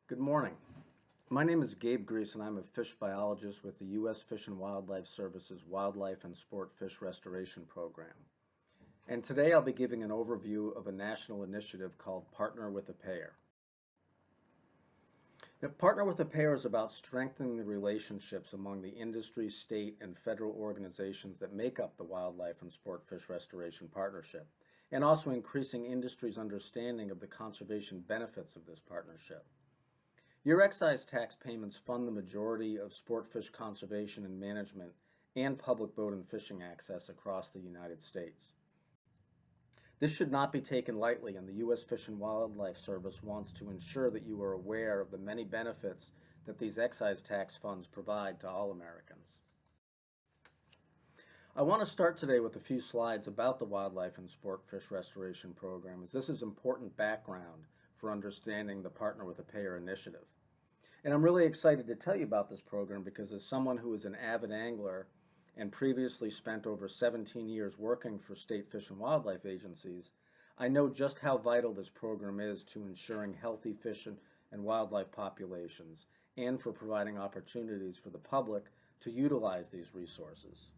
Good morning. My name is Gabe Grease and I'm a fish biologist with the U.S. Fish and Wildlife Service's Wildlife and Sport Fish Restoration Program. And today I'll be giving an overview of a national initiative called Partner with a Payer. Now, Partner with a Payer is about strengthening the relationships among the industry, state, and federal organizations that make up the Wildlife and Sport Fish Restoration Partnership, and also increasing industry's understanding of the conservation benefits of this partnership. Your excise tax payments fund the majority of sport fish conservation and management and public boat and fishing access across the United States. This should not be taken lightly, and the U.S. Fish and Wildlife Service wants to ensure that you are aware of the many benefits that these excise tax funds provide to all Americans. I want to start today with a few slides about the Wildlife and Sport Fish Restoration Program, as this is important background for understanding the Partner with a Payer initiative. And I'm really excited to tell you about this program because as someone who is an avid angler and previously spent over 17 years working for state fish and wildlife agencies, I know just how vital this program is to ensuring healthy fish and wildlife populations and for providing opportunities for the public to utilize these resources.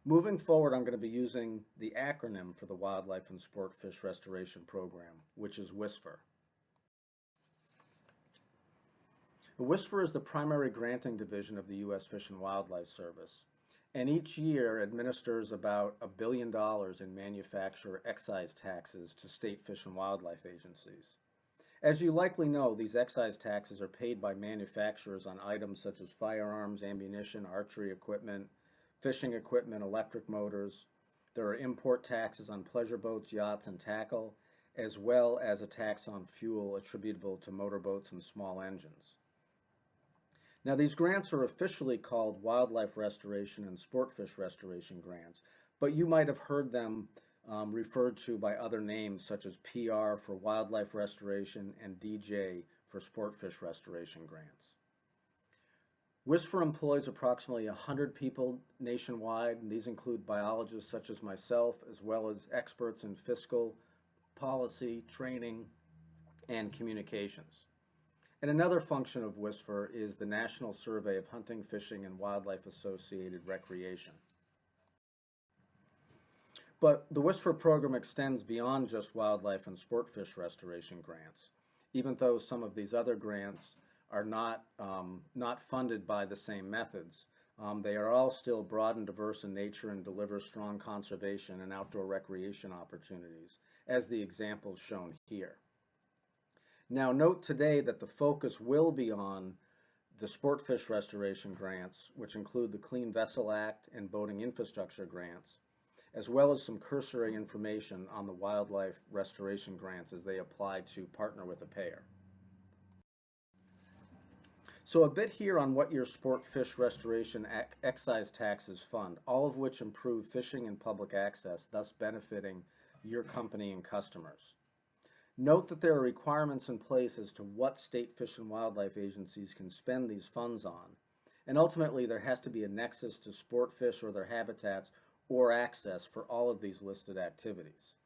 Moving forward, I'm going to be using the acronym for the Wildlife and Sport Fish Restoration Program, which is WSFR. The WSFR is the primary granting division of the U.S. Fish and Wildlife Service, and each year administers about $1 billion in manufacturer excise taxes to state fish and wildlife agencies. As you likely know, these excise taxes are paid by manufacturers on items such as firearms, ammunition, archery equipment, fishing equipment, electric motors. There are import taxes on pleasure boats, yachts, and tackle, as well as a tax on fuel attributable to motorboats and small engines. Now, these grants are officially called Wildlife Restoration and Sport Fish Restoration Grants, but you might have heard them referred to by other names such as PR for Wildlife Restoration and DJ for Sport Fish Restoration Grants. WSFR employs approximately 100 people nationwide, and these include biologists such as myself, as well as experts in fiscal, policy, training, and communications. And another function of WSFR is the National Survey of Hunting, Fishing, and Wildlife Associated Recreation. But the WSFR program extends beyond just wildlife and sport fish restoration grants, even though some of these other grants are not funded by the same methods. They are all still broad and diverse in nature and deliver strong conservation and outdoor recreation opportunities, as the examples shown here. Now, note today that the focus will be on the sport fish restoration grants, which include the Clean Vessel Act and boating infrastructure grants, as well as some cursory information on the wildlife restoration grants as they apply to Partner with a Payer. So a bit here on what your sport fish restoration excise taxes fund, all of which improve fishing and public access, thus benefiting your company and customers. Note that there are requirements in place as to what state fish and wildlife agencies can spend these funds on, and ultimately there has to be a nexus to sport fish or their habitats or access for all of these listed activities.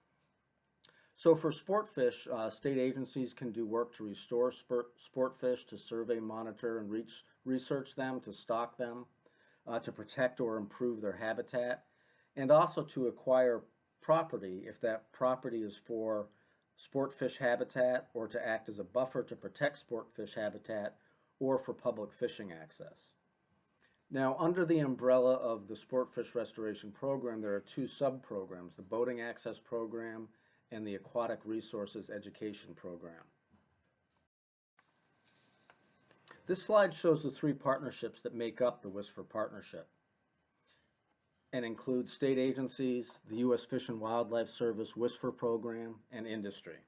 So for sport fish, state agencies can do work to restore sport fish, to survey, monitor, and research them, to stock them, to protect or improve their habitat, and also to acquire property if that property is for sport fish habitat or to act as a buffer to protect sport fish habitat or for public fishing access. Now, under the umbrella of the Sport Fish Restoration Program, there are two sub-programs, the Boating Access Program and the Aquatic Resources Education Program. This slide shows the three partnerships that make up the WSFR partnership and includes state agencies, the U.S. Fish and Wildlife Service WSFR program, and industry.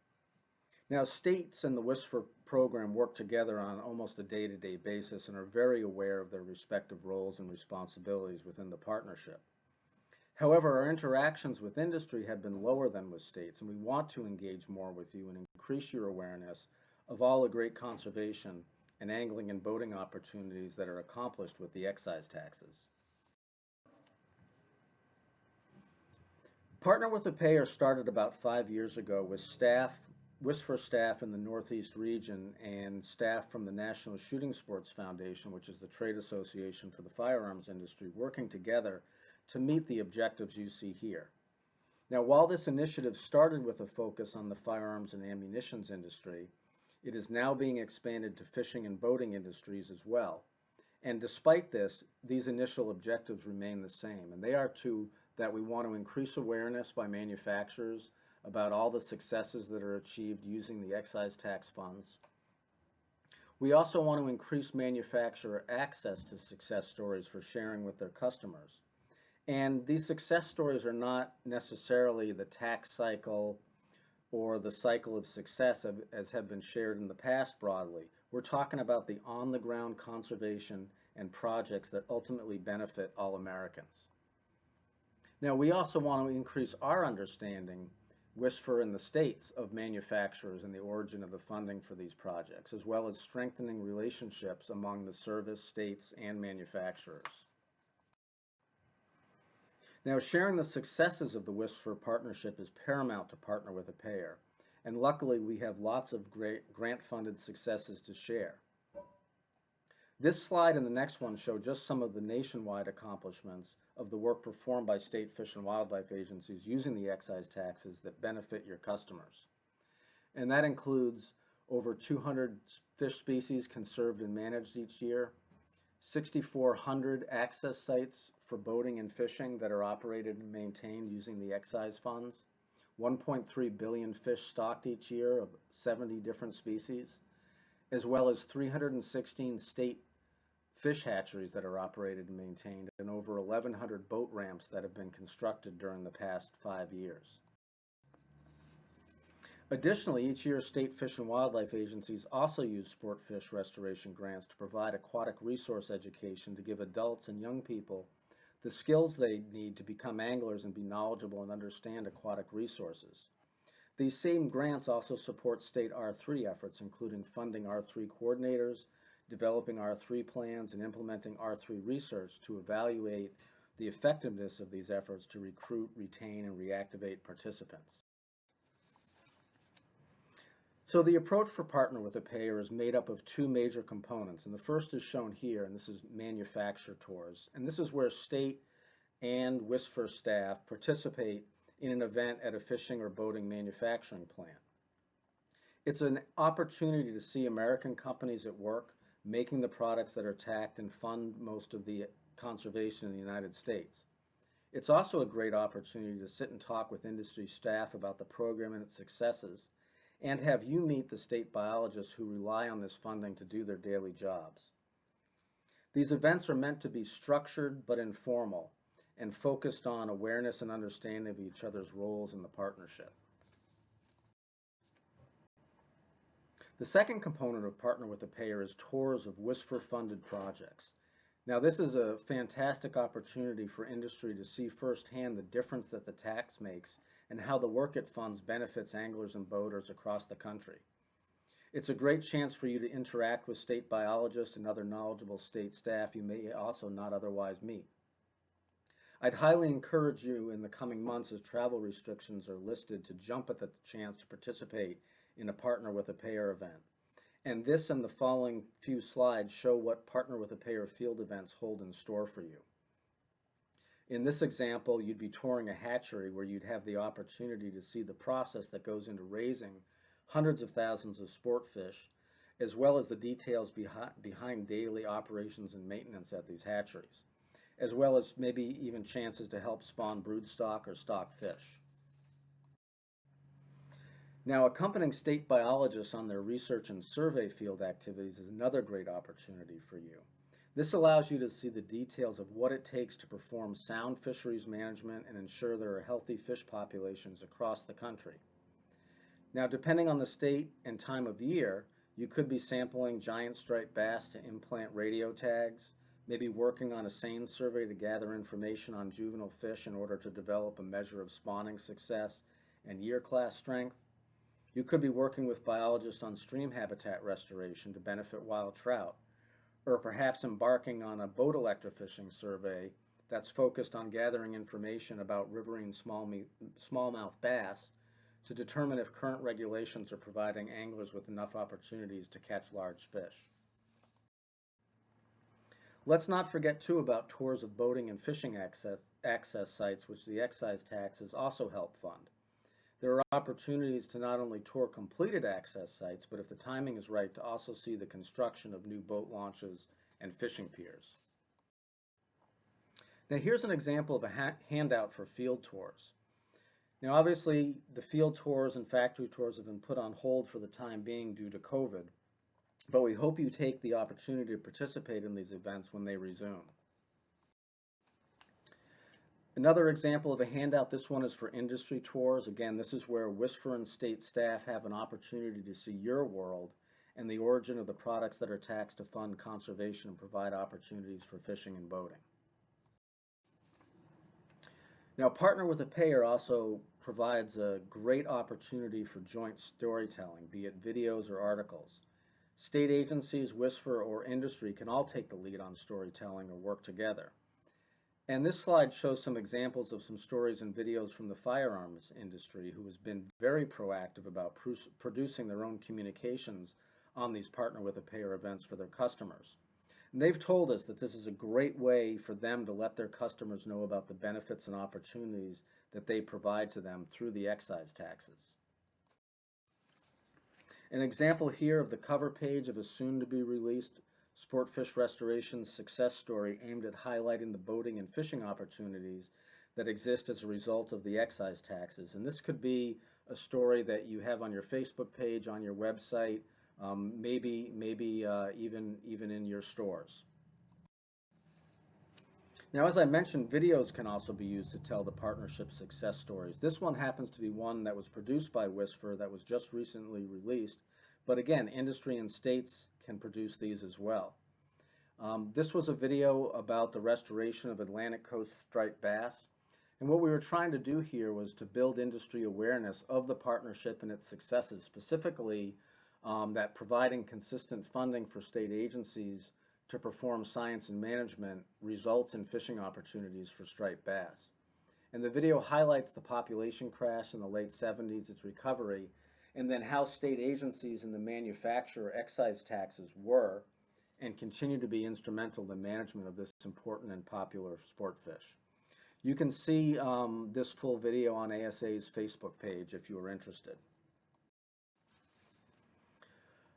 Now, states and the WSFR program work together on almost a day-to-day basis and are very aware of their respective roles and responsibilities within the partnership. However, our interactions with industry have been lower than with states, and we want to engage more with you and increase your awareness of all the great conservation and angling and boating opportunities that are accomplished with the excise taxes. Partner with a Payer started about 5 years ago with staff WISFR staff in the Northeast region and staff from the National Shooting Sports Foundation, which is the trade association for the firearms industry, working together to meet the objectives you see here. Now, while this initiative started with a focus on the firearms and ammunitions industry, it is now being expanded to fishing and boating industries as well. And despite this, these initial objectives remain the same, and they are that we want to increase awareness by manufacturers about all the successes that are achieved using the excise tax funds. We also want to increase manufacturer access to success stories for sharing with their customers. And these success stories are not necessarily the tax cycle or the cycle of success as have been shared in the past broadly. We're talking about the on-the-ground conservation and projects that ultimately benefit all Americans. Now, we also want to increase our understanding, WISFR in the states, of manufacturers and the origin of the funding for these projects, as well as strengthening relationships among the service, states, and manufacturers. Now, sharing the successes of the WISFR partnership is paramount to Partner with a Payer, and luckily we have lots of great grant-funded successes to share. This slide and the next one show just some of the nationwide accomplishments of the work performed by state fish and wildlife agencies using the excise taxes that benefit your customers. And that includes over 200 fish species conserved and managed each year, 6,400 access sites for boating and fishing that are operated and maintained using the excise funds, 1.3 billion fish stocked each year of 70 different species, as well as 316 state fish hatcheries that are operated and maintained, and over 1,100 boat ramps that have been constructed during the past 5 years. Additionally, each year state fish and wildlife agencies also use sport fish restoration grants to provide aquatic resource education to give adults and young people the skills they need to become anglers and be knowledgeable and understand aquatic resources. These same grants also support state R3 efforts, including funding R3 coordinators, developing R3 plans, and implementing R3 research to evaluate the effectiveness of these efforts to recruit, retain, and reactivate participants. So the approach for Partner with a Payer is made up of two major components, and the first is shown here, and this is manufacturer tours. And this is where state and WISFR staff participate in an event at a fishing or boating manufacturing plant. It's an opportunity to see American companies at work making the products that are taxed and fund most of the conservation in the United States. It's also a great opportunity to sit and talk with industry staff about the program and its successes, and have you meet the state biologists who rely on this funding to do their daily jobs. These events are meant to be structured but informal and focused on awareness and understanding of each other's roles in the partnership. The second component of Partner with a Payer is tours of WISFR-funded projects. Now, this is a fantastic opportunity for industry to see firsthand the difference that the tax makes and how the work it funds benefits anglers and boaters across the country. It's a great chance for you to interact with state biologists and other knowledgeable state staff you may also not otherwise meet. I'd highly encourage you in the coming months, as travel restrictions are listed, to jump at the chance to participate in a Partner with a Payer event. And this and the following few slides show what Partner with a Payer field events hold in store for you. In this example, you'd be touring a hatchery where you'd have the opportunity to see the process that goes into raising hundreds of thousands of sport fish, as well as the details behind daily operations and maintenance at these hatcheries, as well as maybe even chances to help spawn broodstock or stock fish. Now, accompanying state biologists on their research and survey field activities is another great opportunity for you. This allows you to see the details of what it takes to perform sound fisheries management and ensure there are healthy fish populations across the country. Now, depending on the state and time of year, you could be sampling giant striped bass to implant radio tags, maybe working on a seine survey to gather information on juvenile fish in order to develop a measure of spawning success and year class strength. You could be working with biologists on stream habitat restoration to benefit wild trout, or perhaps embarking on a boat electrofishing survey that's focused on gathering information about riverine smallmouth bass to determine if current regulations are providing anglers with enough opportunities to catch large fish. Let's not forget too about tours of boating and fishing access sites, which the excise taxes also help fund. There are opportunities to not only tour completed access sites, but if the timing is right, to also see the construction of new boat launches and fishing piers. Now here's an example of a handout for field tours. Now obviously the field tours and factory tours have been put on hold for the time being due to COVID, but we hope you take the opportunity to participate in these events when they resume. Another example of a handout, this one is for industry tours. Again, this is where WSFR and state staff have an opportunity to see your world and the origin of the products that are taxed to fund conservation and provide opportunities for fishing and boating. Now, Partner with a Payer also provides a great opportunity for joint storytelling, be it videos or articles. State agencies, WSFR, or industry can all take the lead on storytelling or work together. And this slide shows some examples of some stories and videos from the firearms industry, who has been very proactive about producing their own communications on these Partner with a Payer events for their customers. And they've told us that this is a great way for them to let their customers know about the benefits and opportunities that they provide to them through the excise taxes. An example here of the cover page of a soon-to-be-released Sportfish Restoration success story aimed at highlighting the boating and fishing opportunities that exist as a result of the excise taxes. And this could be a story that you have on your Facebook page, on your website, maybe even in your stores. Now, as I mentioned, videos can also be used to tell the partnership success stories. This one happens to be one that was produced by WSFR that was just recently released, but again, industry and states can produce these as well. This was a video about the restoration of Atlantic coast striped bass, and what we were trying to do here was to build industry awareness of the partnership and its successes, specifically that providing consistent funding for state agencies to perform science and management results in fishing opportunities for striped bass. And the video highlights the population crash in the late 70s, its recovery, and then how state agencies and the manufacturer excise taxes were and continue to be instrumental in the management of this important and popular sport fish. You can see this full video on ASA's Facebook page if you are interested.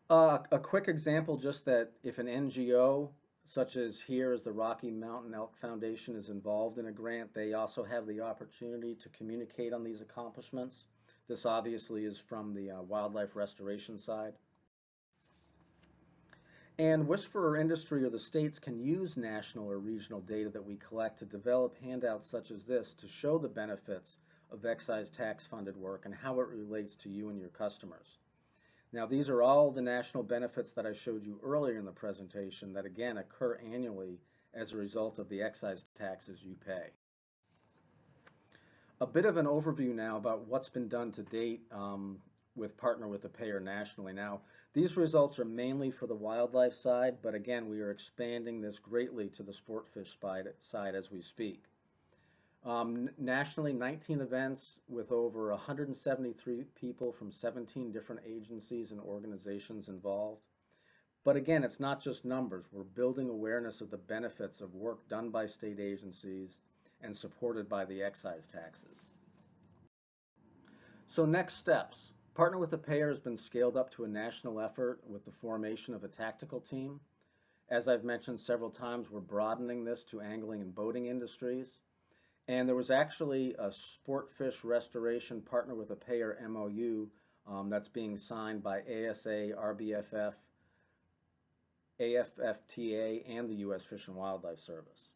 A quick example, just that if an NGO, such as here as the Rocky Mountain Elk Foundation, is involved in a grant, they also have the opportunity to communicate on these accomplishments. This obviously is from the wildlife restoration side. And WSFR or industry or the states can use national or regional data that we collect to develop handouts such as this to show the benefits of excise tax funded work and how it relates to you and your customers. Now, these are all the national benefits that I showed you earlier in the presentation that again occur annually as a result of the excise taxes you pay. A bit of an overview now about what's been done to date with Partner with a Payer nationally. Now, these results are mainly for the wildlife side, but again, we are expanding this greatly to the sportfish side as we speak. Nationally, 19 events with over 173 people from 17 different agencies and organizations involved. But again, it's not just numbers. We're building awareness of the benefits of work done by state agencies and supported by the excise taxes. So next steps. Partner with a Payer has been scaled up to a national effort with the formation of a tactical team. As I've mentioned several times, we're broadening this to angling and boating industries. And there was actually a Sportfish Restoration Partner with a Payer MOU that's being signed by ASA, RBFF, AFFTA, and the U.S. Fish and Wildlife Service.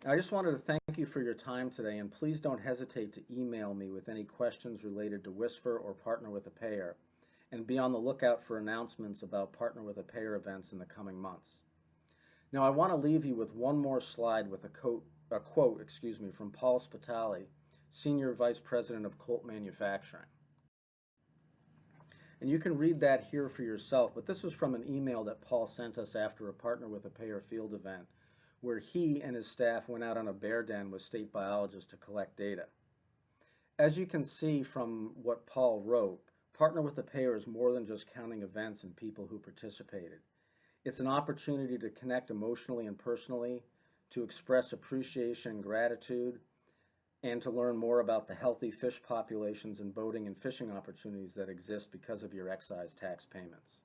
Now, I just wanted to thank you for your time today, and please don't hesitate to email me with any questions related to WSFR or Partner with a Payer, and be on the lookout for announcements about Partner with a Payer events in the coming months. Now, I want to leave you with one more slide with a quote from Paul Spitali, Senior Vice President of Colt Manufacturing. And you can read that here for yourself, but this was from an email that Paul sent us after a Partner with a Payer field event, where he and his staff went out on a bear den with state biologists to collect data. As you can see from what Paul wrote, Partner with the Payer is more than just counting events and people who participated. It's an opportunity to connect emotionally and personally, to express appreciation and gratitude, and to learn more about the healthy fish populations and boating and fishing opportunities that exist because of your excise tax payments.